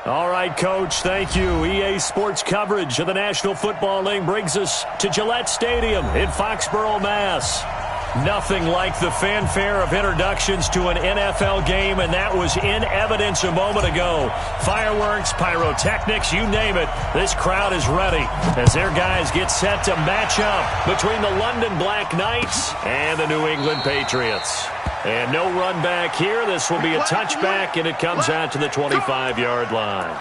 All right, Coach, thank you. EA Sports coverage of the National Football League brings us to Gillette Stadium in Foxborough, Mass. Nothing like the fanfare of introductions to an NFL game, and that was in evidence a moment ago. Fireworks, pyrotechnics, you name it. This crowd is ready as their guys get set to match up between the London Black Knights and the New England Patriots. And no run back here. This will be a touchback, and it comes out to the 25-yard line.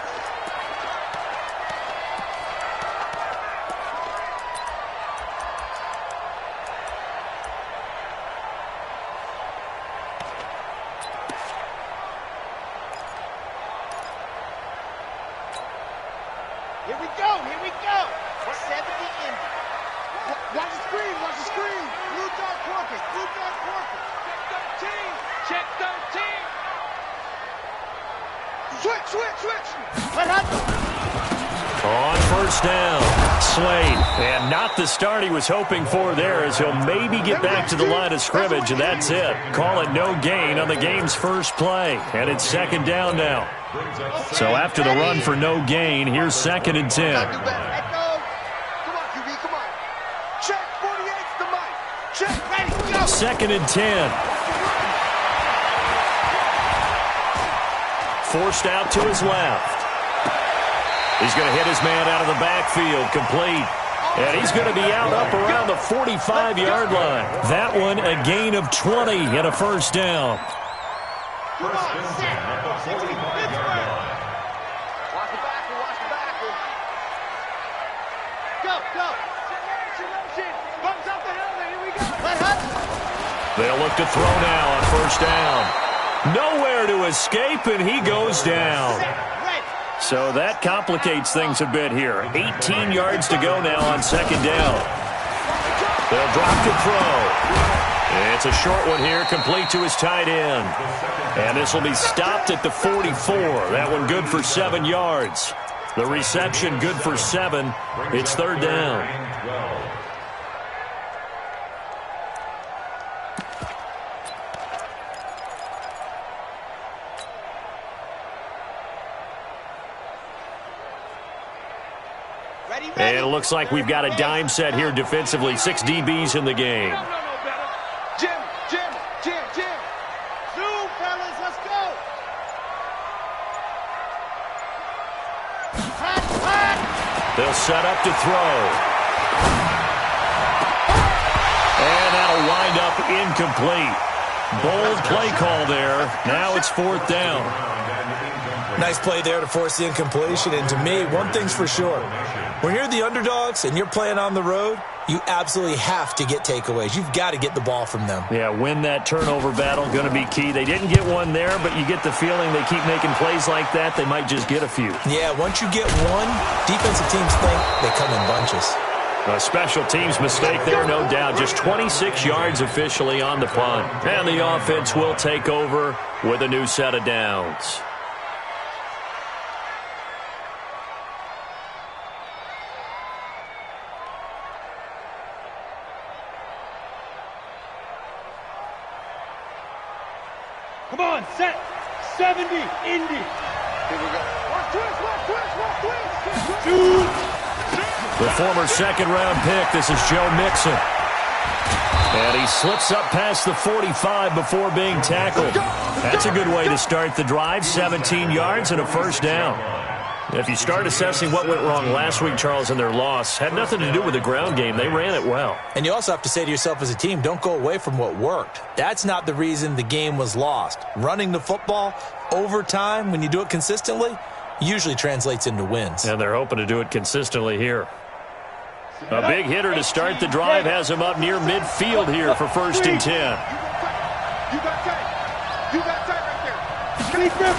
On first down, Slade, and not the start he was hoping for there, as he'll maybe get back to the line of scrimmage, and that's it. Call it no gain on the game's first play, and it's second down now. So after the run for no gain, here's 2nd and 10. Second and 10. Forced out to his left. He's going to hit his man out of the backfield, complete. And he's going to be out up around the 45-yard line. That one a gain of 20 and a first down. Come on, set. Watch the backer, watch the backer. Go, go. Bumps up the helmet, here we go. They'll look to throw now on first down. Nowhere to escape, and he goes down. So that complicates things a bit here. 18 yards to go now on second down. They'll drop to throw. It's a short one here, complete to his tight end. And this will be stopped at the 44. That one good for 7 yards. The reception good for 7. It's third down. And it looks like we've got a dime set here defensively. 6 DBs in the game. Jim. Zoom, fellas, let's go. They'll set up to throw. And that'll wind up incomplete. Bold play call there. Now it's fourth down. Nice play there to force the incompletion. And to me, one thing's for sure. When you're the underdogs and you're playing on the road, you absolutely have to get takeaways. You've got to get the ball from them. Yeah, win that turnover battle, going to be key. They didn't get one there, but you get the feeling they keep making plays like that, they might just get a few. Yeah, once you get one, defensive teams think they come in bunches. A special teams mistake there, no doubt. Just 26 yards officially on the punt. And the offense will take over with a new set of downs. Come on, set. 70, Indy. Here we go. Watch twist. Shoot. The former second-round pick, this is Joe Mixon. And he slips up past the 45 before being tackled. That's a good way to start the drive. 17 yards and a first down. If you start assessing what went wrong last week, Charles, in their loss, had nothing to do with the ground game. They ran it well. And you also have to say to yourself as a team, don't go away from what worked. That's not the reason the game was lost. Running the football over time, when you do it consistently, usually translates into wins. And they're hoping to do it consistently here. A big hitter to start the drive has him up near midfield here for first and 10. You got tight right there.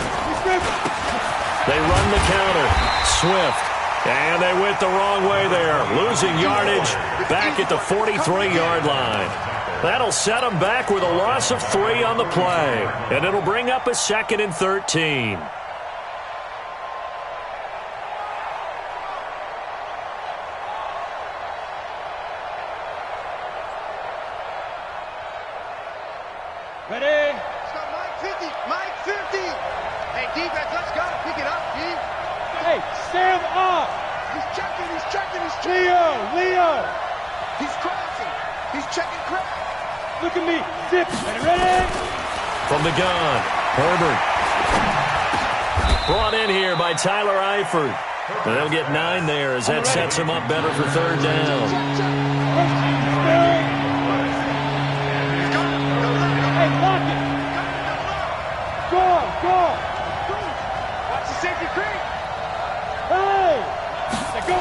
They run the counter. Swift. And they went the wrong way there. Losing yardage back at the 43-yard line. That'll set them back with a loss of 3 on the play. And it'll bring up a 2nd and 13. Ready? Let's go, Mike 50. Hey, defense, let's go. Pick it up, G. Sam off. He's checking. Leo. He's crossing. He's checking crack. Look at me. Zip. Ready? From the gun, Herbert. Brought in here by Tyler Eifert. And they'll get 9 there as that sets him up better for 3rd down. Hey, lock it. Go. Watch the safety creep. Hey. Let go.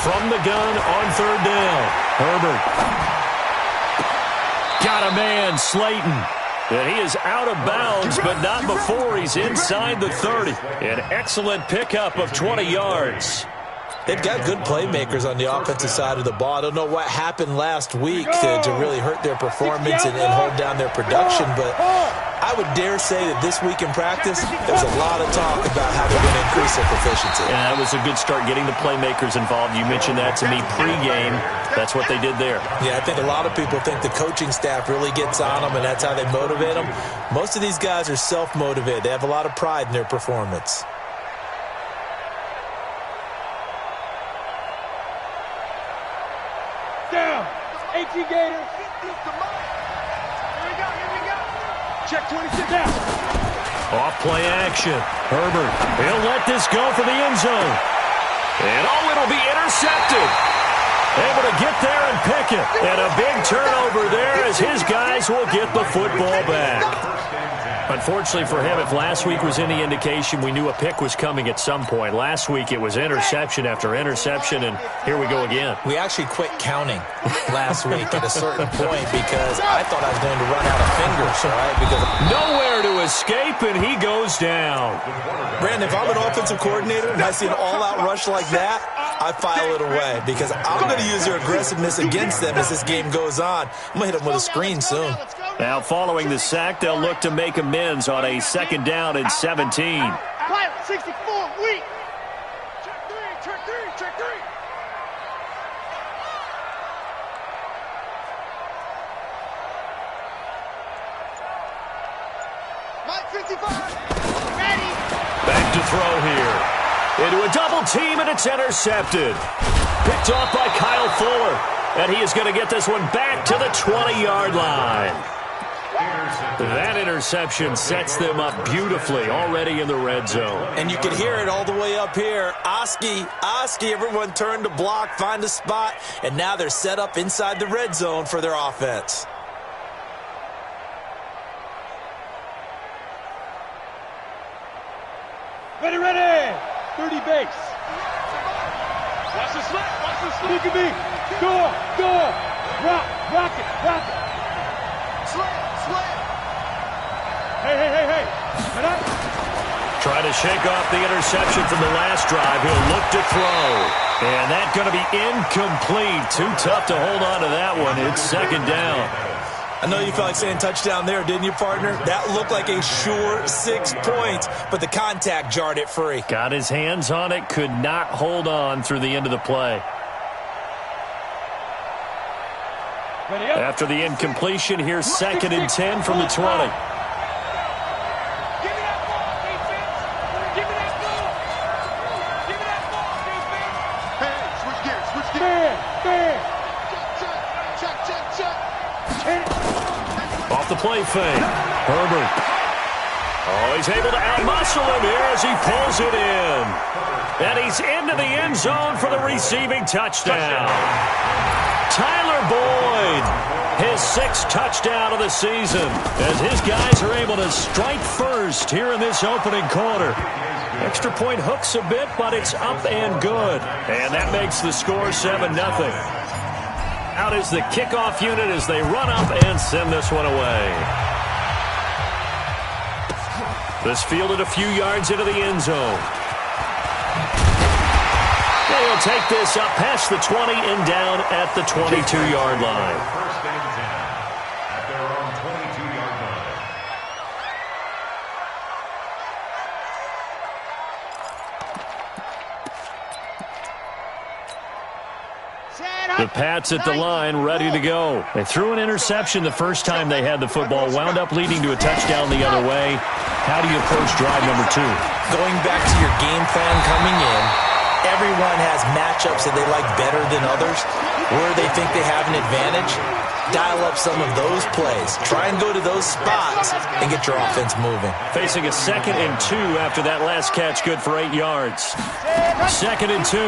From the gun on 3rd down, Herbert. Got a man, Slayton. And he is out of bounds, but not before he's inside the 30. An excellent pickup of 20 yards. They've got good playmakers on the offensive side of the ball. I don't know what happened last week to really hurt their performance and hold down their production, but I would dare say that this week in practice, there's a lot of talk about how they're going to increase their proficiency. And that was a good start, getting the playmakers involved. You mentioned that to me pregame. That's what they did there. Yeah, I think a lot of people think the coaching staff really gets on them, and that's how they motivate them. Most of these guys are self-motivated. They have a lot of pride in their performance. Down. 18 Gator. Here we go. Check 26 Down. Off play action. Herbert. He'll let this go for the end zone. And it'll be intercepted. Able to get there and pick it. And a big turnover there as his guys will get the football back. Unfortunately for him, if last week was any indication, we knew a pick was coming at some point. Last week it was interception after interception, and here we go again. We actually quit counting last week at a certain point because I thought I was going to run out of fingers, all right? Because nowhere to escape, and he goes down. Brandon, if I'm an offensive coordinator and I see an all-out rush like that, I file it away because I'm going to use their aggressiveness against them as this game goes on. I'm going to hit them with a screen soon. Now, following the sack, they'll look to make amends on a 2nd down and 17. Pilot 64, weak. Check three. Mike 55, ready. Back to throw here. Into a double team, and it's intercepted. Picked off by Kyle Fuller. And he is going to get this one back to the 20-yard line. That interception sets them up beautifully already in the red zone. And you can hear it all the way up here. Oski, everyone turned to block, find a spot, and now they're set up inside the red zone for their offense. Ready. 30 base. Watch the slip. Look at me. Go. Rock it. Slip. Hey. Get up. Trying to shake off the interception from the last drive. He'll look to throw. And that's going to be incomplete. Too tough to hold on to that one. It's 2nd down. I know you felt like saying touchdown there, didn't you, partner? That looked like a sure 6 points, but the contact jarred it free. Got his hands on it, could not hold on through the end of the play. After the incompletion, here's 2nd and 10 from the 20. Off the play fake. Herbert. Oh, he's able to outmuscle him here as he pulls it in. And he's into the end zone for the receiving touchdown. Tyler Boyd, his 6th touchdown of the season, as his guys are able to strike first here in this opening quarter. Extra point hooks a bit, but it's up and good. And that makes the score 7-0. Out is the kickoff unit as they run up and send this one away. This fielded a few yards into the end zone. They'll take this up past the 20 and down at the 22-yard line. First and 10 at their own 22-yard line. The Pats at the line, ready to go. They threw an interception the first time they had the football, wound up leading to a touchdown the other way. How do you approach drive number 2? going back to your game plan coming in, everyone has matchups that they like better than others, where they think they have an advantage. Dial up some of those plays. Try and go to those spots and get your offense moving. Facing a 2nd and 2 after that last catch, good for 8 yards. 2nd and 2.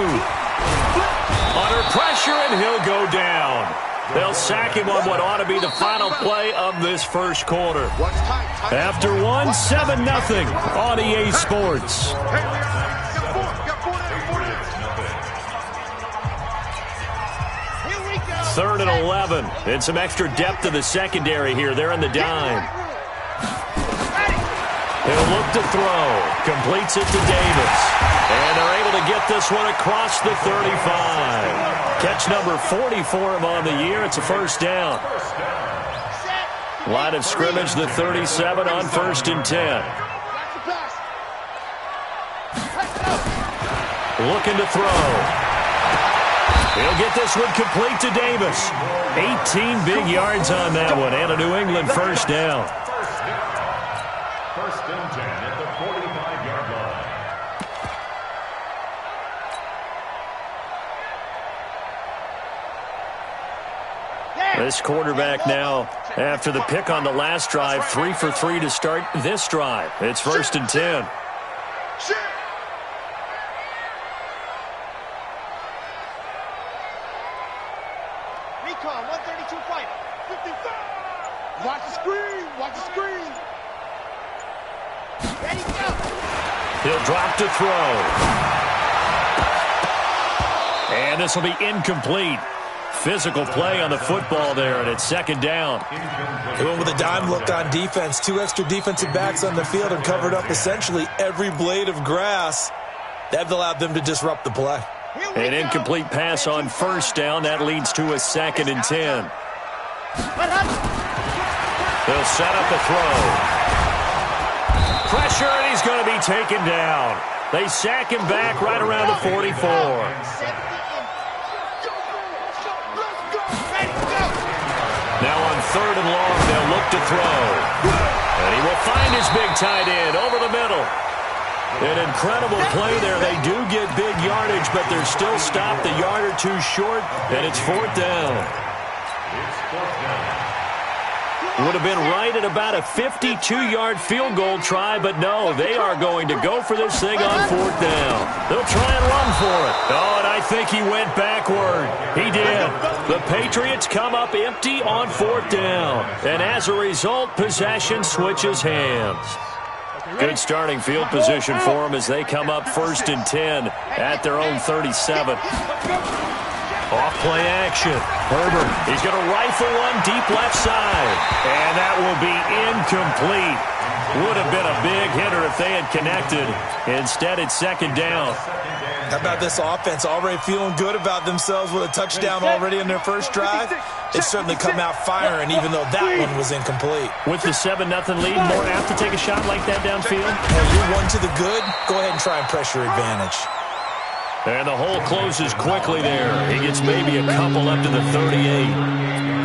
Under pressure, and he'll go down. They'll sack him on what ought to be the final play of this first quarter. After one, 7-0 on EA Sports. 3rd and 11. And some extra depth to the secondary here. They're in the dime. He'll look to throw. Completes it to Davis. And they're able to get this one across the 35. Catch number 40 for him on the year. It's a first down. Line of scrimmage, the 37 on 1st and 10. Looking to throw. He'll get this one complete to Davis. 18 big yards on that one, and a New England first down. First and 10 at the 45-yard line. This quarterback now, after the pick on the last drive, 3 for 3 to start this drive. It's 1st and 10. Watch the screen. Watch the screen. Ready, go. He'll drop to throw. And this will be incomplete. Physical play on the football there, and it's 2nd down. He went with a dime look on defense. 2 extra defensive backs on the field and covered up essentially every blade of grass. That allowed them to disrupt the play. An incomplete pass on 1st down. That leads to a 2nd and 10. They'll set up a throw. Pressure, and he's going to be taken down. They sack him back right around the 44. Now on 3rd and long, they'll look to throw. And he will find his big tight end over the middle. An incredible play there. They do get big yardage, but they're still stopped a yard or 2 short, and it's 4th down. Would have been right at about a 52-yard field goal try, but no, they are going to go for this thing on 4th down. They'll try and run for it. Oh, and I think he went backward. He did. The Patriots come up empty on 4th down, and as a result, possession switches hands. Good starting field position for them as they come up 1st and 10 at their own 37. Off-play action. Herbert, he's going to rifle one deep left side. And that will be incomplete. Would have been a big hitter if they had connected. Instead, it's 2nd down. How about this offense already feeling good about themselves with a touchdown already in their first drive? It's certainly come out firing, even though that one was incomplete. With the 7-0 lead, more apt to take a shot like that downfield? Hey, you're one to the good. Go ahead and try and pressure advantage. And the hole closes quickly there. He gets maybe a couple up to the 38.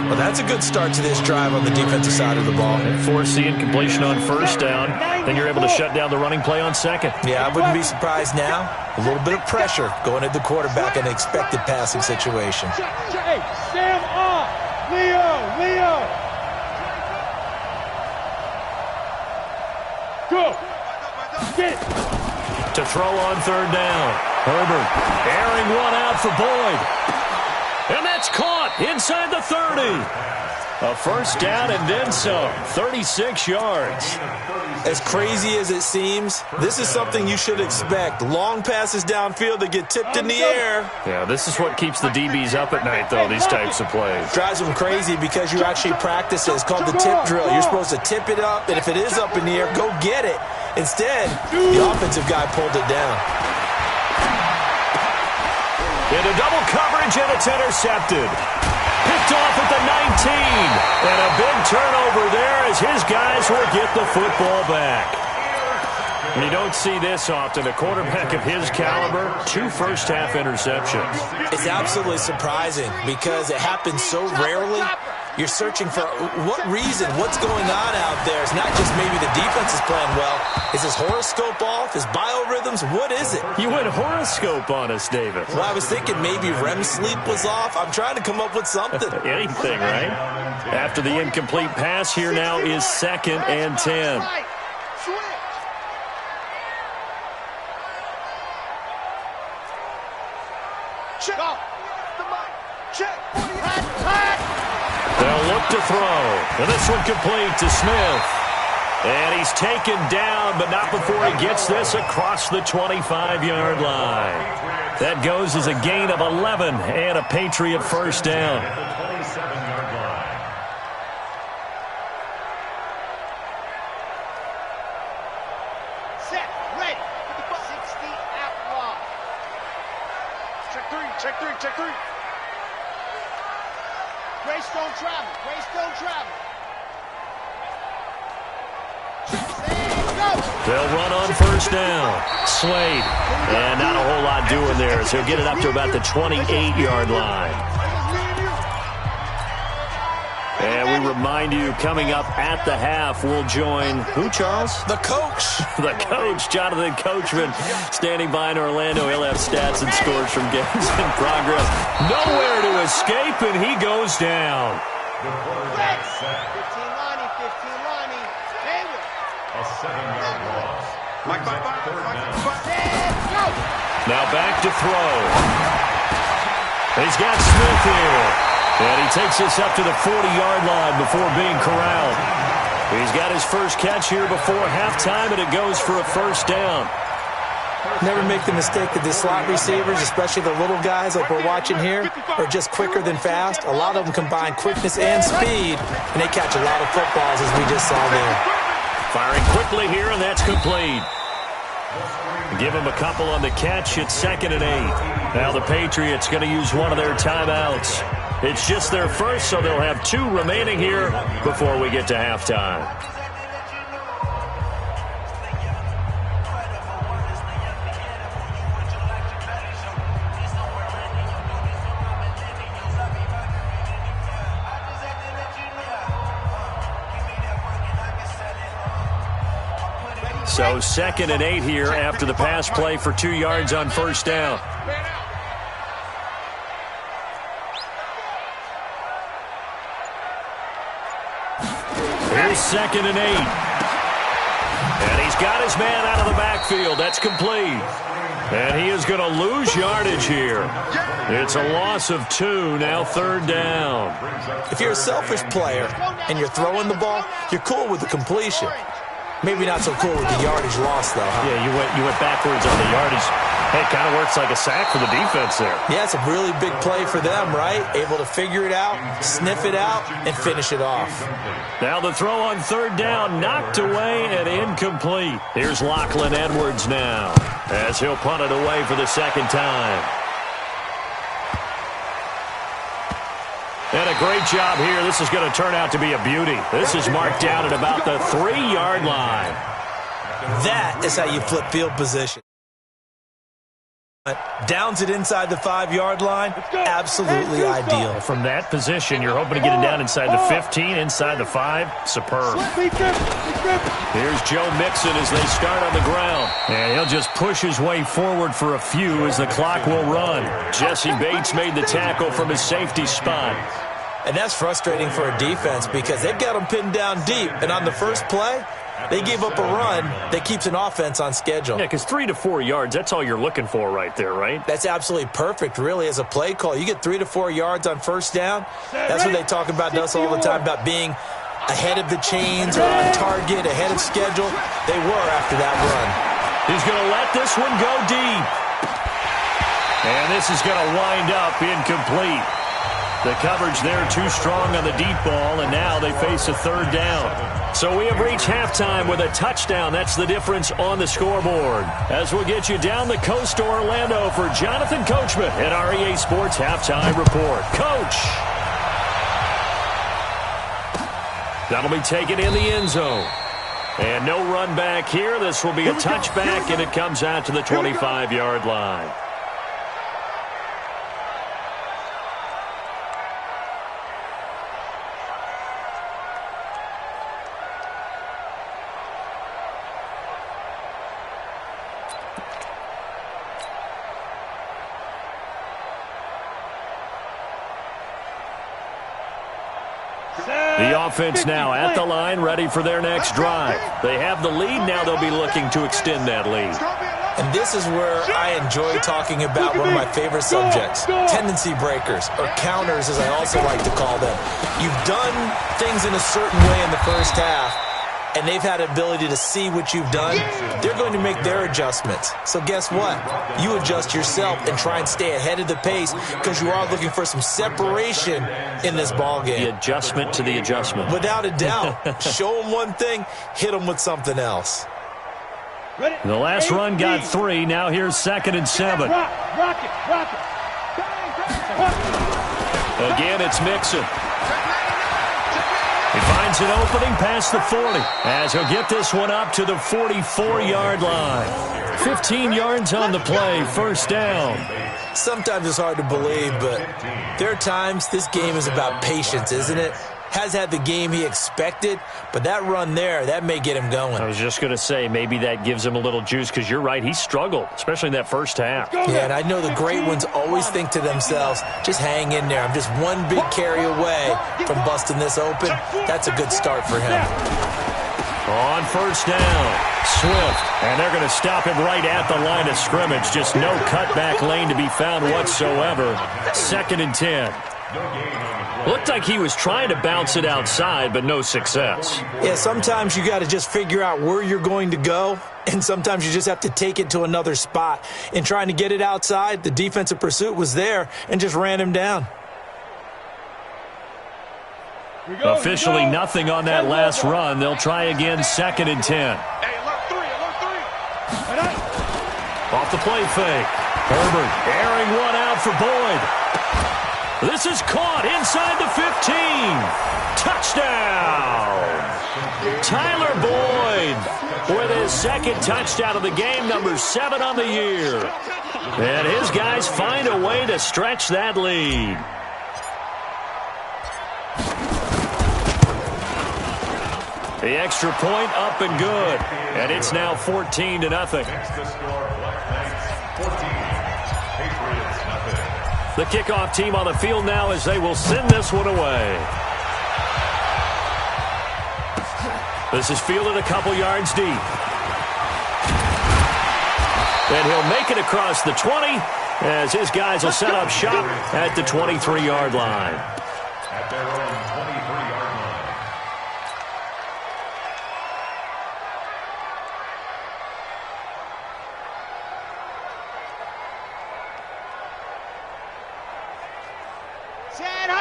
Well, that's a good start to this drive on the defensive side of the ball. And force the incompletion on 1st down. Then you're able to shut down the running play on 2nd. Yeah, I wouldn't be surprised now. A little bit of pressure going at the quarterback in an expected passing situation. Hey, Sam off. Leo. Go. Get. To throw on 3rd down. Herbert airing one out for Boyd. And that's caught inside the 30. A first down and then some. 36 yards. As crazy as it seems, this is something you should expect. Long passes downfield that get tipped in the air. Yeah, this is what keeps the DBs up at night, though, these types of plays. Drives them crazy because you actually practice it. It's called the tip drill. You're supposed to tip it up, and if it is up in the air, go get it. Instead, the offensive guy pulled it down. Into double coverage, and it's intercepted. Picked off at the 19. And a big turnover there as his guys will get the football back. You don't see this often. A quarterback of his caliber, 2 first-half interceptions. It's absolutely surprising because it happens so rarely. You're searching for what reason, what's going on out there. It's not just maybe the defense is playing well. Is his horoscope off? His biorhythms? What is it? You went horoscope on us, David. Well, I was thinking maybe REM sleep was off. I'm trying to come up with something. Anything, right? After the incomplete pass, here now is 2nd and 10. They'll look to throw. And this one complete to Smith. And he's taken down, but not before he gets this across the 25-yard line. That goes as a gain of 11 and a Patriot first down. Set, ready. 60 out wide. Check three. Greystone travel. They'll run on first down. Slade. And not a whole lot doing there, so he'll get it up to about the 28-yard line. And we remind you, coming up at the half, we'll join who, Charles? The coach. The coach, Jonathan Coachman, standing by in Orlando. He'll have stats and scores from games in progress. Nowhere to escape, and he goes down. 15 lining. Hayward. A 7-yard loss. Now back to throw. He's got Smith here. And he takes this up to the 40-yard line before being corralled. He's got his first catch here before halftime, and it goes for a first down. Never make the mistake that the slot receivers, especially the little guys like we're watching here, are just quicker than fast. A lot of them combine quickness and speed, and they catch a lot of footballs, as we just saw there. Firing quickly here, and that's complete. Give him a couple on the catch. It's 2nd and 8. Now the Patriots going to use one of their timeouts. It's just their first, so they'll have 2 remaining here before we get to halftime. So 2nd and 8 here after the pass play for 2 yards on first down. Here's 2nd and 8. And he's got his man out of the backfield. That's complete. And he is going to lose yardage here. It's a loss of 2, now 3rd down. If you're a selfish player and you're throwing the ball, you're cool with the completion. Maybe not so cool with the yardage loss, though, huh? Yeah, you went backwards on the yardage. Hey, it kind of works like a sack for the defense there. Yeah, it's a really big play for them, right? Able to figure it out, sniff it out, and finish it off. Now the throw on 3rd down, knocked away and incomplete. Here's Lachlan Edwards now, as he'll punt it away for the 2nd time. And a great job here. This is going to turn out to be a beauty. This is marked down at about the 3-yard line. That is how you flip field position. Downs it inside the 5-yard line, absolutely ideal. From that position, you're hoping to get it down inside the 15, inside the 5. Superb. Here's Joe Mixon as they start on the ground. And he'll just push his way forward for a few as the clock will run. Jesse Bates made the tackle from his safety spot. And that's frustrating for a defense because they've got them pinned down deep. And on the first play, they gave up a run that keeps an offense on schedule. Yeah, because 3 to 4 yards, that's all you're looking for right there, right? That's absolutely perfect, really, as a play call. You get 3 to 4 yards on first down. That's what they talk about to us all the time, about being ahead of the chains or on target, ahead of schedule. They were after that run. He's going to let this one go deep. And this is going to wind up incomplete. The coverage there too strong on the deep ball, and now they face a 3rd down. So we have reached halftime with a touchdown. That's the difference on the scoreboard. As we'll get you down the coast to Orlando for Jonathan Coachman at our EA Sports Halftime Report. Coach! That'll be taken in the end zone. And no run back here. This will be a touchback, and it comes out to the 25-yard line. The offense now at the line, ready for their next drive. They have the lead. Now they'll be looking to extend that lead. And this is where I enjoy talking about one of my favorite subjects, tendency breakers, or counters as I also like to call them. You've done things in a certain way in the first half, and they've had the ability to see what you've done. They're going to make their adjustments. So guess what? You adjust yourself and try and stay ahead of the pace because you are looking for some separation in this ballgame. The adjustment to the adjustment. Without a doubt. Show them one thing, hit them with something else. The last run got 3. Now here's 2nd and 7. Rock it. Again, it's Mixon. He finds an opening past the 40 as he'll get this one up to the 44-yard line. 15 yards on the play, first down. Sometimes it's hard to believe, but there are times this game is about patience, isn't it? Has had the game he expected, but that run there, that may get him going. I was just going to say, maybe that gives him a little juice because you're right, he struggled, especially in that first half. Yeah, and I know the great ones always think to themselves, just hang in there. I'm just one big carry away from busting this open. That's a good start for him. On first down, Swift, and they're going to stop him right at the line of scrimmage. Just no cutback lane to be found whatsoever. 2nd and 10. Looked like he was trying to bounce it outside, but no success. Yeah, sometimes you got to just figure out where you're going to go, and sometimes you just have to take it to another spot. In trying to get it outside, the defensive pursuit was there and just ran him down. Officially nothing on that last run. They'll try again, 2nd and 10. Off the play fake. Herbert airing one out for Boyd. This is caught inside the 15. Touchdown! Tyler Boyd with his 2nd touchdown of the game, number 7 on the year. And his guys find a way to stretch that lead. The extra point up and good. And it's now 14-0. The kickoff team on the field now as they will send this one away. This is fielded a couple yards deep. And he'll make it across the 20 as his guys will set up shop at the 23-yard line. At their own 23-yard line.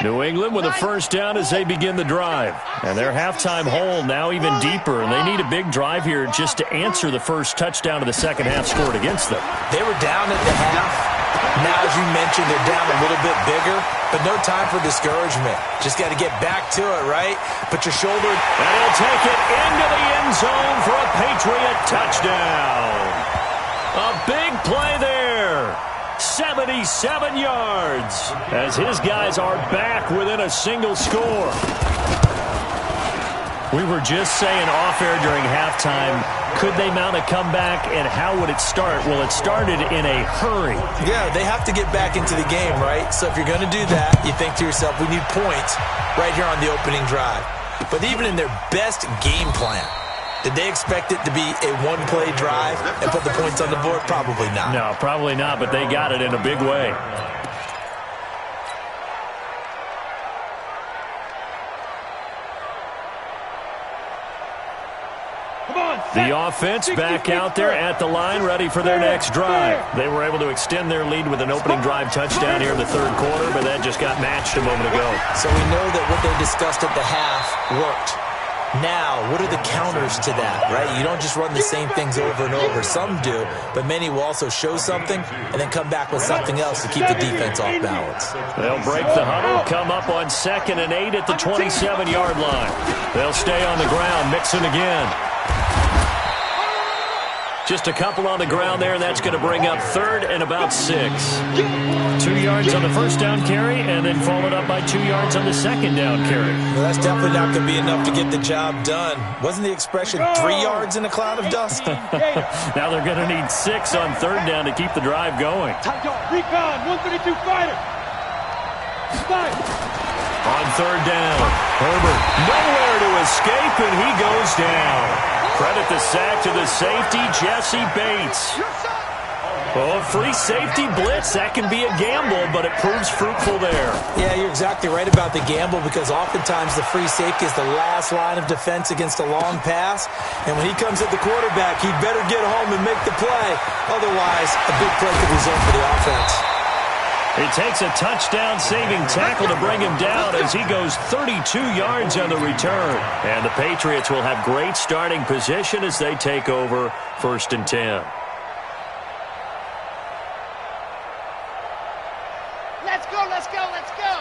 New England with a first down as they begin the drive. And their halftime hole now even deeper, and they need a big drive here just to answer the first touchdown of the second half scored against them. They were down at the half. Now, as you mentioned, they're down a little bit bigger, but no time for discouragement. Just got to get back to it, right? Put your shoulder. And he'll take it into the end zone for a Patriot touchdown. A big play there. 77 yards as his guys are back within a single score. We were just saying off air during halftime, could they mount a comeback and how would it start? Well, it started in a hurry. Yeah, they have to get back into the game, right? So if you're going to do that, you think to yourself, we need points right here on the opening drive. But even in their best game plan, did they expect it to be a one-play drive and put the points on the board? Probably not. No, probably not, but they got it in a big way. The offense back out there at the line, ready for their next drive. They were able to extend their lead with an opening drive touchdown here in the third quarter, but that just got matched a moment ago. So we know that what they discussed at the half worked. Now, what are the counters to that, right? You don't just run the same things over and over. Some do, but many will also show something and then come back with something else to keep the defense off balance. They'll break the huddle, come up on 2nd and 8 at the 27-yard line. They'll stay on the ground, Mixon again. Just a couple on the ground there, and that's going to bring up 3rd and about 6. 2 yards on the first down carry, and then followed up by 2 yards on the second down carry. Well, that's definitely not going to be enough to get the job done. Wasn't the expression 3 yards in a cloud of dust? Now they're going to need 6 on 3rd down to keep the drive going. Recon, 132 fighter. Stop. On third down, Herbert nowhere to escape, and he goes down. Credit the sack to the safety, Jesse Bates. Oh, free safety blitz, that can be a gamble, but it proves fruitful there. Yeah, you're exactly right about the gamble because oftentimes the free safety is the last line of defense against a long pass. And when he comes at the quarterback, he'd better get home and make the play. Otherwise, a big play could result for the offense. It takes a touchdown-saving tackle to bring him down as he goes 32 yards on the return. And the Patriots will have great starting position as they take over 1st and 10. Let's go, let's go, let's go.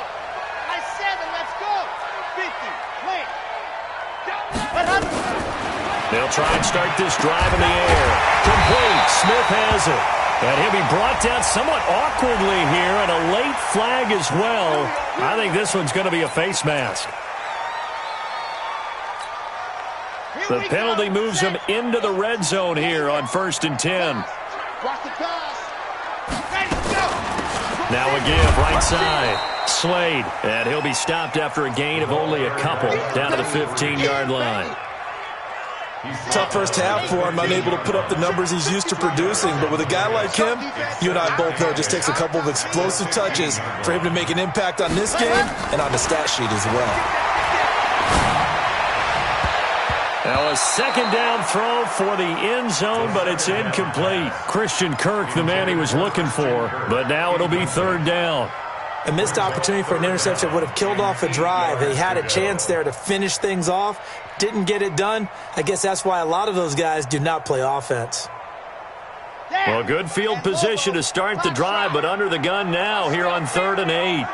I said it, let's go. 50, wait. They'll try and start this drive in the air. Complete. Smith has it. And he'll be brought down somewhat awkwardly here, and a late flag as well. I think this one's going to be a face mask. The penalty moves him into the red zone here on 1st and 10. Watch the pass. Ready, go. Now a give, right side. Slade, and he'll be stopped after a gain of only a couple down to the 15-yard line. Tough first half for him, unable to put up the numbers he's used to producing. But with a guy like him, you and I both know it just takes a couple of explosive touches for him to make an impact on this game and on the stat sheet as well. Now a second down throw for the end zone, but it's incomplete. Christian Kirk, the man he was looking for, but now it'll be 3rd down. A missed opportunity for an interception would have killed off a drive. They had a chance there to finish things off. Didn't get it done. I guess that's why a lot of those guys do not play offense. Well, good field position to start the drive, but under the gun now here on 3rd and 8.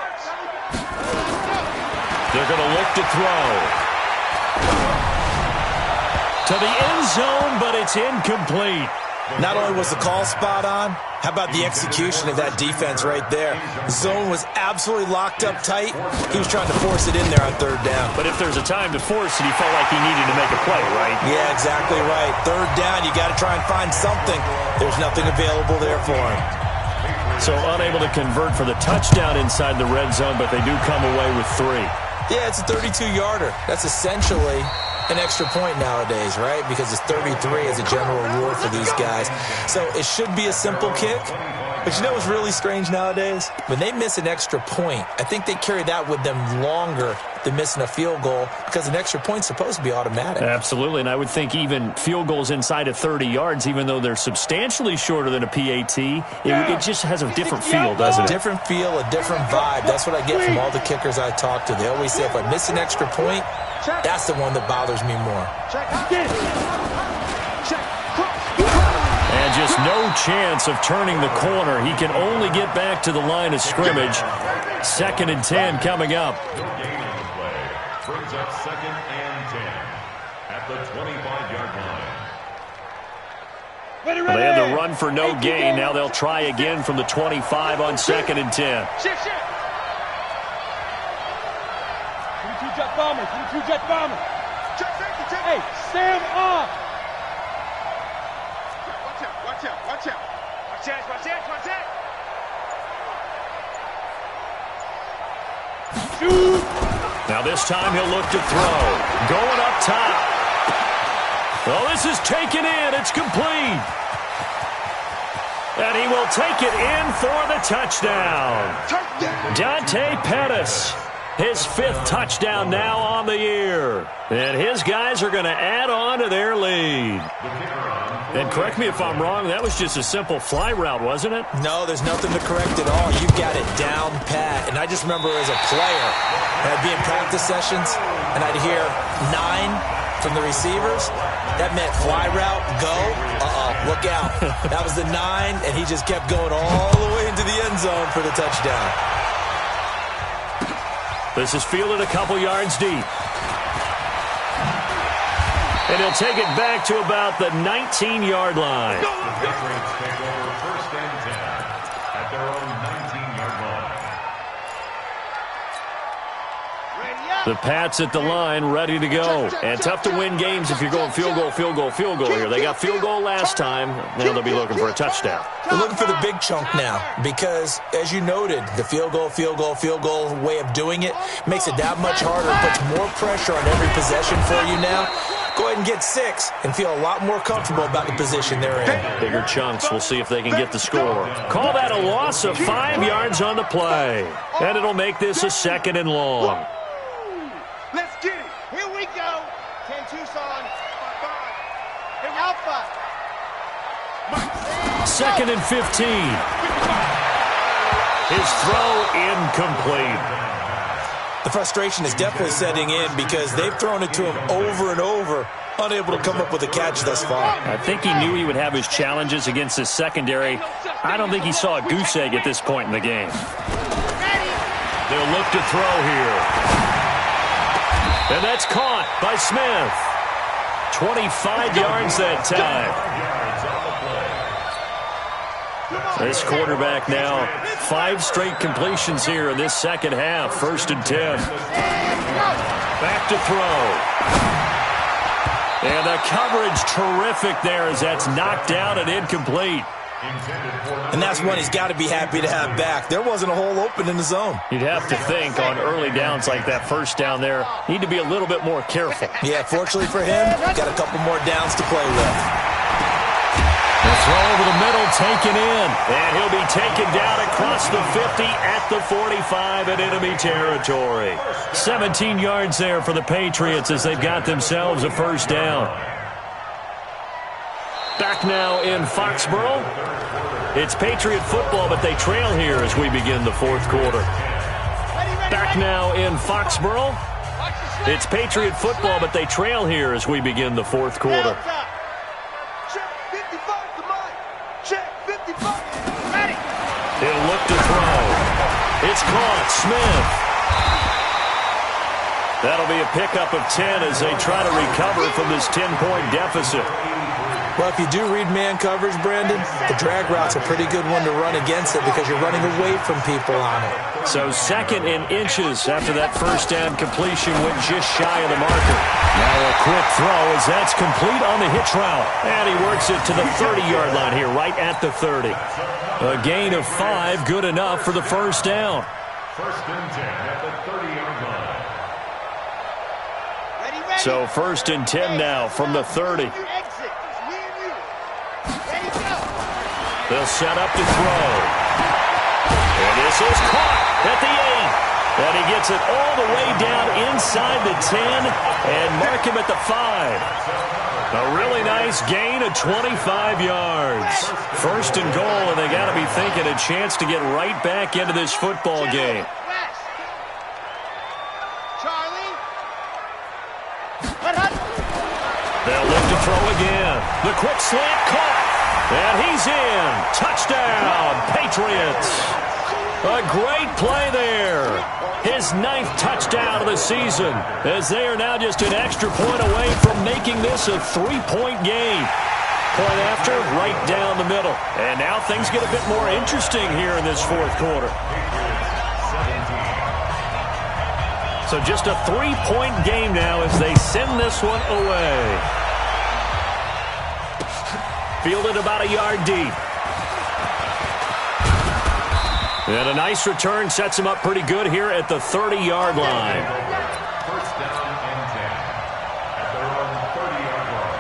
They're going to look to throw. To the end zone, but it's incomplete. Not only was the call spot on, how about the execution of that defense right there? Zone was absolutely locked up tight. He was trying to force it in there on 3rd down. But if there's a time to force it, he felt like he needed to make a play, right? Yeah, exactly right. 3rd down, you got to try and find something. There's nothing available there for him. So unable to convert for the touchdown inside the red zone, but they do come away with 3. Yeah, it's a 32-yarder. That's essentially an extra point nowadays, right? Because it's 33 as a general rule for these guys. So it should be a simple kick. But you know what's really strange nowadays? When they miss an extra point, I think they carry that with them longer than missing a field goal because an extra point's supposed to be automatic. Absolutely, and I would think even field goals inside of 30 yards, even though they're substantially shorter than a PAT, it just has a different feel, doesn't it? A different feel, a different vibe. That's what I get from all the kickers I talk to. They always say if I miss an extra point, that's the one that bothers me more. And just no chance of turning the corner. He can only get back to the line of scrimmage. 2nd and 10 coming up. Brings up 2nd and 10 at the 25-yard line. Well, they had the run for no gain. Now they'll try again from the 25 on 2nd and 10. Shift. 22 jet bomber, 22 jet bomber. Check safety, check. Hey, stand up. Watch out. Watch out. Shoot. Now this time he'll look to throw. Going up top. Well, this is taken in. It's complete. And he will take it in for the touchdown. Dante Pettis. His 5th touchdown now on the year. And his guys are going to add on to their lead. And correct me if I'm wrong, that was just a simple fly route, wasn't it? No, there's nothing to correct at all. You've got it down pat. And I just remember as a player, I'd be in practice sessions, and I'd hear 9 from the receivers. That meant fly route, go. Look out. That was the 9, and he just kept going all the way into the end zone for the touchdown. This is fielded a couple yards deep. And he'll take it back to about the 19-yard line. The Patriots take over 1st and 10 at their own 19-yard line. Ready The Pats at the line, ready to go. And tough to win games if you're going field goal, field goal, field goal here. They got field goal last time. Now they'll be looking for a touchdown. They're looking for the big chunk now because, as you noted, the field goal way of doing it makes it that much harder, puts more pressure on every possession for you now. Go ahead and get 6 and feel a lot more comfortable about the position they're in. Bigger chunks. We'll see if they can get the score. Call that a loss of 5 yards on the play. And it'll make this a 2nd and long. Let's get it. Here we go. 10 Tucson. Alpha. 2nd and 15. His throw incomplete. The frustration is definitely setting in because they've thrown it to him over and over, unable to come up with a catch thus far. I think he knew he would have his challenges against his secondary. I don't think he saw a goose egg at this point in the game. They'll look to throw here. And that's caught by Smith. 25 yards that time. This quarterback now, 5 straight completions here in this second half. 1st and 10. Back to throw. And the coverage terrific there as that's knocked down and incomplete. And that's one he's got to be happy to have back. There wasn't a hole open in the zone. You'd have to think on early downs like that first down there, need to be a little bit more careful. Yeah, fortunately for him, got a couple more downs to play with. The throw over the middle, taken in. And he'll be taken down across the 50 at the 45 in enemy territory. 17 yards there for the Patriots as they've got themselves a 1st down. Back now in Foxborough. It's Patriot football, but they trail here as we begin the 4th quarter. Back now in Foxborough. It's Patriot football, but they trail here as we begin the 4th quarter. He'll look to throw. It's caught. Smith. That'll be a pickup of 10 as they try to recover from this 10-point deficit. Well, if you do read man coverage, Brandon, the drag route's a pretty good one to run against it because you're running away from people on it. So 2nd and inches after that 1st down completion went just shy of the marker. Now a quick throw as that's complete on the hitch route. And he works it to the 30-yard line here, right at the 30. A gain of 5, good enough for the 1st down. 1st and 10 at the 30-yard line. So 1st and 10 now from the 30. They'll set up to throw. And this is caught at the 8. And he gets it all the way down inside the 10 and mark him at the 5. A really nice gain of 25 yards. 1st and goal, and they got to be thinking a chance to get right back into this football game. They'll look to throw again. The quick slant caught. And he's in. Touchdown, Patriots. A great play there. His 9th touchdown of the season as they are now just an extra point away from making this a 3-point game. Point after, right down the middle. And now things get a bit more interesting here in this 4th quarter. So just a 3-point game now as they send this one away. Fielded about a yard deep. And a nice return sets him up pretty good here at the 30-yard line. 1st down and 10 at their own 30-yard line.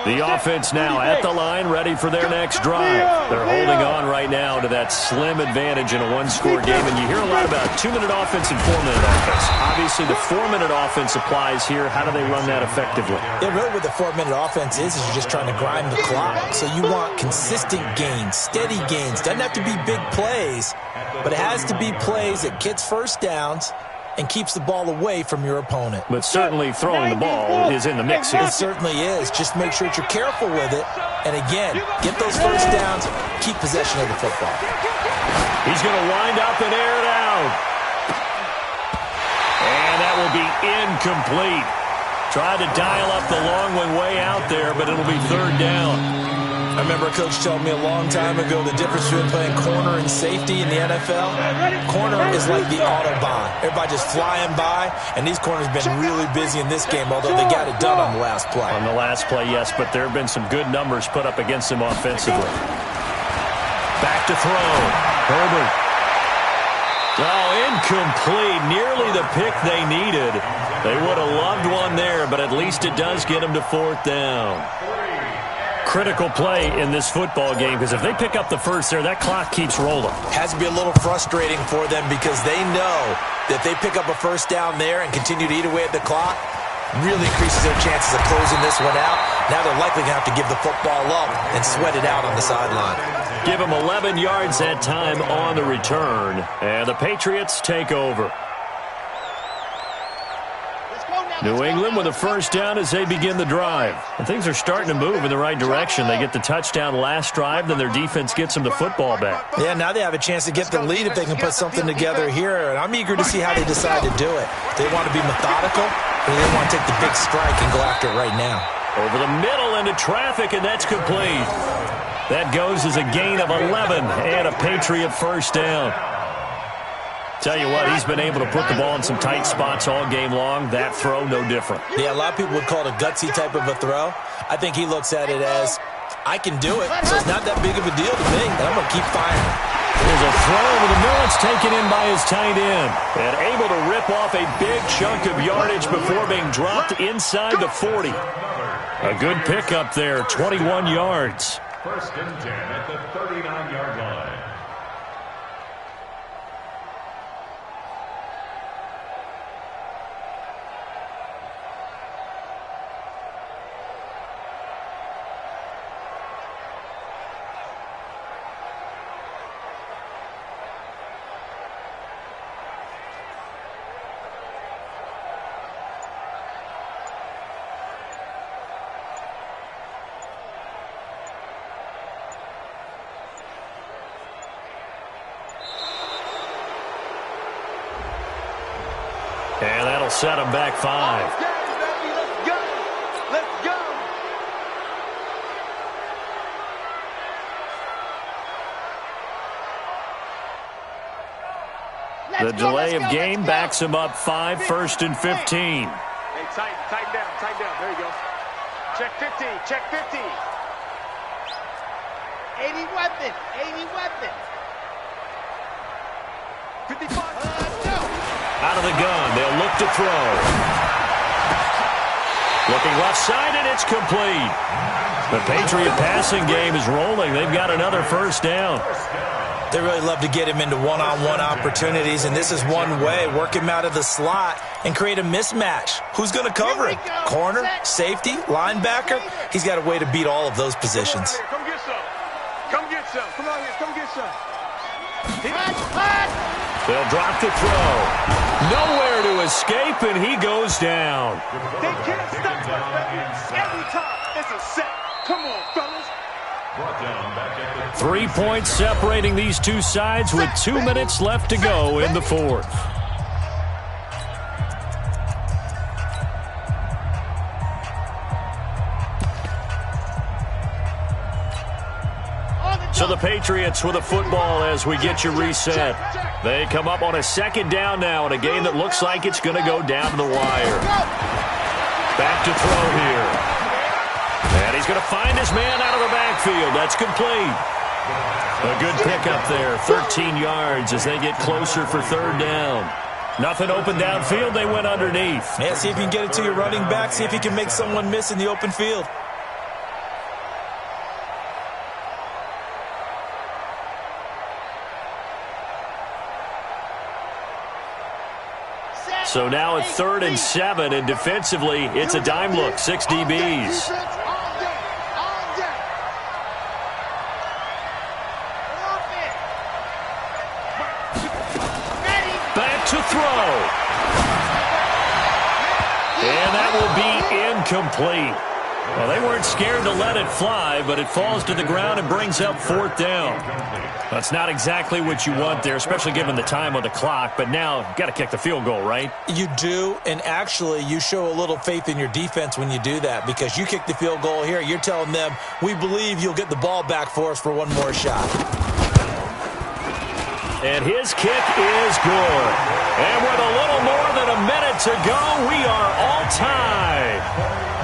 The offense now at the line, ready for their next drive. They're holding on right now to that slim advantage in a 1-score game. And you hear a lot about 2-minute offense and 4-minute offense. Obviously, the 4-minute offense applies here. How do they run that effectively? Yeah, really what the 4-minute offense is you're just trying to grind the clock. So you want consistent gains, steady gains. Doesn't have to be big plays, but it has to be plays that gets 1st downs and keeps the ball away from your opponent. But certainly throwing the ball is in the mix here. It certainly is. Just make sure that you're careful with it. And again, get those 1st downs, keep possession of the football. He's going to wind up and air it out. And that will be incomplete. Tried to dial up the long one way out there, but it'll be 3rd down. I remember a coach telling me a long time ago the difference between playing corner and safety in the NFL. Corner is like the Autobahn. Everybody just flying by, and these corners have been really busy in this game, although they got it done on the last play. On the last play, yes, but there have been some good numbers put up against them offensively. Back to throw. Herbert. Oh, incomplete. Nearly the pick they needed. They would have loved one there, but at least it does get them to 4th down. Critical play in this football game, because if they pick up the first there, that clock keeps rolling. Has to be a little frustrating for them because they know that if they pick up a first down there and continue to eat away at the clock, really increases their chances of closing this one out. Now they're likely going to have to give the football up and sweat it out on the sideline. Give them 11 yards that time on the return, and the Patriots take over. New England with a first down as they begin the drive. And things are starting to move in the right direction. They get the touchdown last drive, then their defense gets them the football back. Yeah, now they have a chance to get the lead if they can put something together here. And I'm eager to see how they decide to do it. They want to be methodical, or they want to take the big strike and go after it right now. Over the middle into traffic, and that's complete. That goes as a gain of 11 and a Patriot first down. Tell you what, he's been able to put the ball in some tight spots all game long. That throw, no different. Yeah, a lot of people would call it a gutsy type of a throw. I think he looks at it as, I can do it, so it's not that big of a deal to me, and I'm going to keep firing. There's a throw over the middle. It's taken in by his tight end. And able to rip off a big chunk of yardage before being dropped inside the 40. A good pickup there, 21 yards. 1st and 10 at the 39-yard line. And that'll set him back 5. Okay, baby, let's go. Let's go. The delay of game backs him up 5, 1st and 15. Hey, tighten down. There you go. Check 50, check 50. 80 weapon. 55. No. Out of the gun, they'll look to throw. Looking left side, and it's complete. The Patriot passing game is rolling. They've got another first down. They really love to get him into one-on-one opportunities, and this is one way. Work him out of the slot and create a mismatch. Who's going to cover him? Corner, safety, linebacker? He's got a way to beat all of those positions. Come get some. Come get some. Come on here. Come get some. They'll drop the throw. Nowhere to escape, and he goes down. They can't stop us, baby. Every time. It's a set. Come on, fellas. Brought down back at the 3 points separating these two sides with 2 minutes left to go in the 4th. So the Patriots with a football as we get you reset. They come up on a 2nd down now in a game that looks like it's going to go down to the wire. Back to throw here. And he's going to find his man out of the backfield. That's complete. A good pickup there, 13 yards as they get closer for 3rd down. Nothing open downfield, they went underneath. Yeah, see if you can get it to your running back. See if you can make someone miss in the open field. So now it's 3rd and 7, and defensively, it's a dime look, 6 DBs. Back to throw. And that will be incomplete. Well, they weren't scared to let it fly, but it falls to the ground and brings up 4th down. That's not exactly what you want there, especially given the time on the clock. But now, you've got to kick the field goal, right? You do, and actually, you show a little faith in your defense when you do that, because you kick the field goal here, you're telling them, we believe you'll get the ball back for us for one more shot. And his kick is good. And with a little more than a minute to go, we are all tied.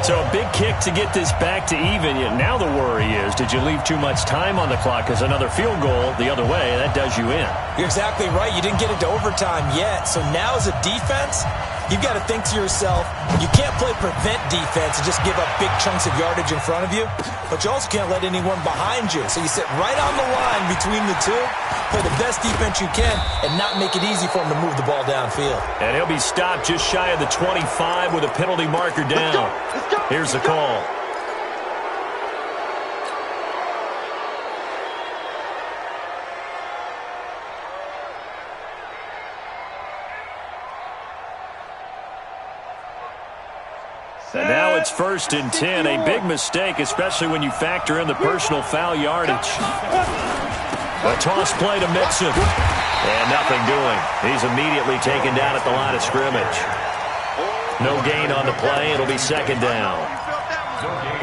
So a big kick to get this back to even. Now the worry is, did you leave too much time on the clock? Because another field goal the other way, that does you in. You're exactly right. You didn't get into overtime yet. So now as a defense, you've got to think to yourself, you can't play prevent defense and just give up big chunks of yardage in front of you, but you also can't let anyone behind you. So you sit right on the line between the two, play the best defense you can, and not make it easy for them to move the ball downfield. And he'll be stopped just shy of the 25 with a penalty marker down. Here's the call. And now it's 1st and 10. A big mistake, especially when you factor in the personal foul yardage. A toss play to Mixon. And nothing doing. He's immediately taken down at the line of scrimmage. No gain on the play. It'll be 2nd down.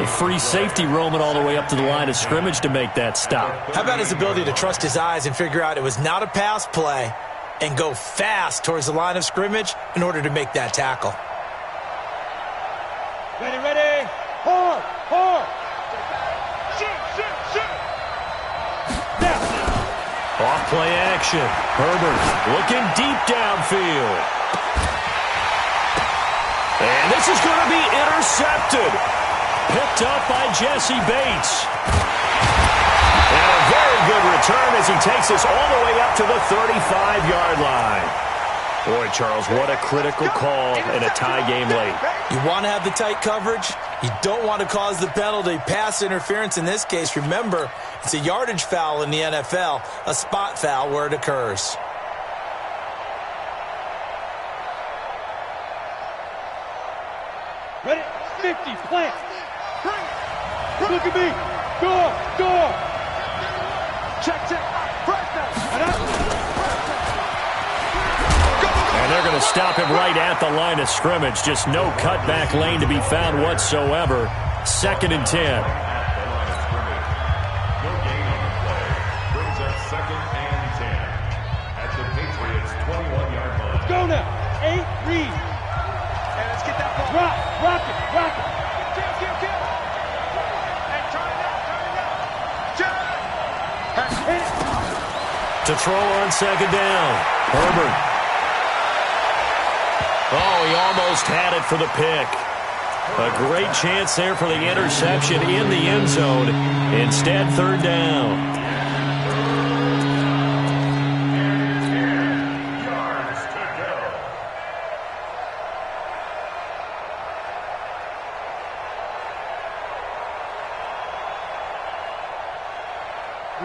A free safety roaming all the way up to the line of scrimmage to make that stop. How about his ability to trust his eyes and figure out it was not a pass play and go fast towards the line of scrimmage in order to make that tackle? Ready, ready. Hard, hard. Shoot, shoot, shoot. Now. Off play action. Herbert looking deep downfield. And this is going to be intercepted. Picked up by Jesse Bates. And a very good return as he takes us all the way up to the 35-yard line. Boy, Charles, what a critical call in a tie game late. You want to have the tight coverage. You don't want to cause the penalty. Pass interference in this case. Remember, it's a yardage foul in the NFL, a spot foul where it occurs. Ready? 50, plant. Look at me. Door, door. Check, check. First down. And they're going to stop him right at the line of scrimmage. Just no cutback lane to be found whatsoever. 2nd and 10. No gain on the play. Brings up 2nd and 10. At the Patriots' 21-yard line. Let's go now. 8, read. Hey, let's get that ball. Rock, rock it, rock it. Kill. Hey, turn it up. Hit it. To throw on 2nd down. Herbert. Oh, he almost had it for the pick. A great chance there for the interception in the end zone. Instead, 3rd down. Yards to go.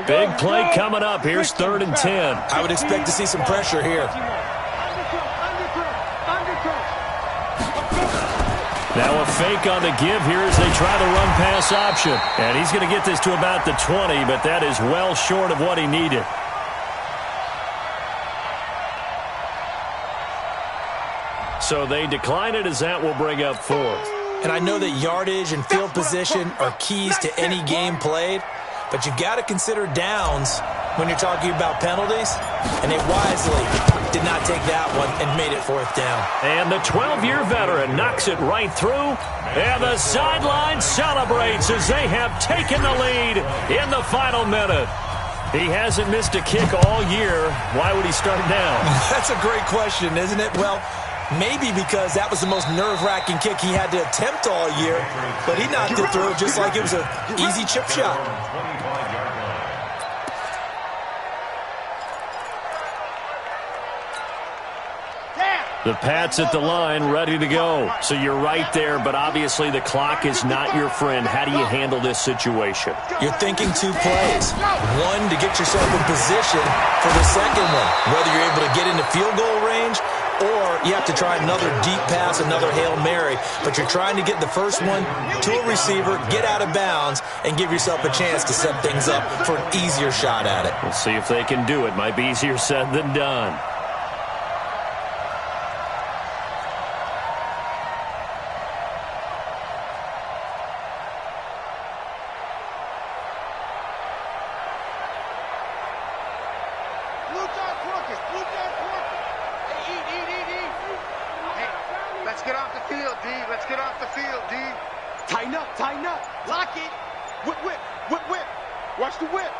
Big play coming up. Here's 3rd and 10. I would expect to see some pressure here. Now a fake on the give here as they try the run-pass option. And he's going to get this to about the 20, but that is well short of what he needed. So they decline it as that will bring up 4th. And I know that yardage and field position are keys to any game played, but you've got to consider downs when you're talking about penalties, and they wisely did not take that one and made it 4th down. And the 12-year veteran knocks it right through, and the sideline celebrates as they have taken the lead in the final minute. He hasn't missed a kick all year. Why would he start now? That's a great question, isn't it? Well, maybe because that was the most nerve-wracking kick he had to attempt all year, but he knocked it through just like it was an easy chip shot. The Pats at the line, ready to go. So you're right there, but obviously the clock is not your friend. How do you handle this situation? You're thinking 2 plays. One, to get yourself in position for the second one, whether you're able to get into field goal range or you have to try another deep pass, another Hail Mary. But you're trying to get the first one to a receiver, get out of bounds, and give yourself a chance to set things up for an easier shot at it. We'll see if they can do it. Might be easier said than done. Let's get off the field, D. Let's get off the field, D. Tighten up, tighten up. Lock it. Whip, whip, whip, whip. Watch the whip.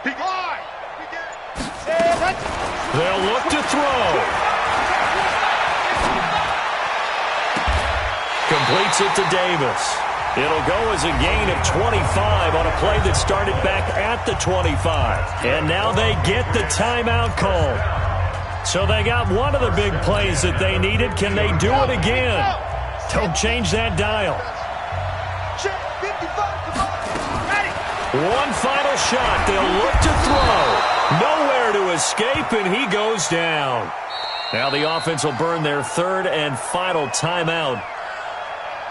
Be hard. They'll look to throw. Completes it to Davis. It'll go as a gain of 25 on a play that started back at the 25. And now they get the timeout call. So they got one of the big plays that they needed. Can they do it again? Don't change that dial. One final shot. They'll look to throw. Nowhere to escape, and he goes down. Now the offense will burn their third and final timeout.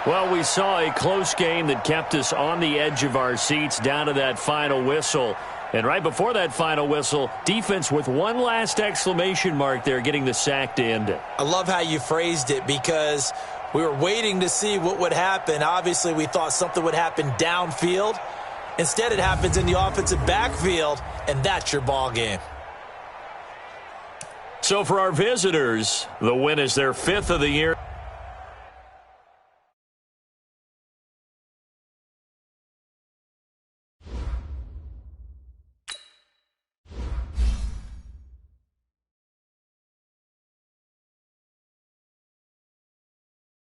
Well, we saw a close game that kept us on the edge of our seats down to that final whistle. And right before that final whistle, defense with one last exclamation mark there, getting the sack to end it. I love how you phrased it because we were waiting to see what would happen. Obviously, we thought something would happen downfield. Instead, it happens in the offensive backfield, and that's your ball game. So for our visitors, the win is their 5th of the year.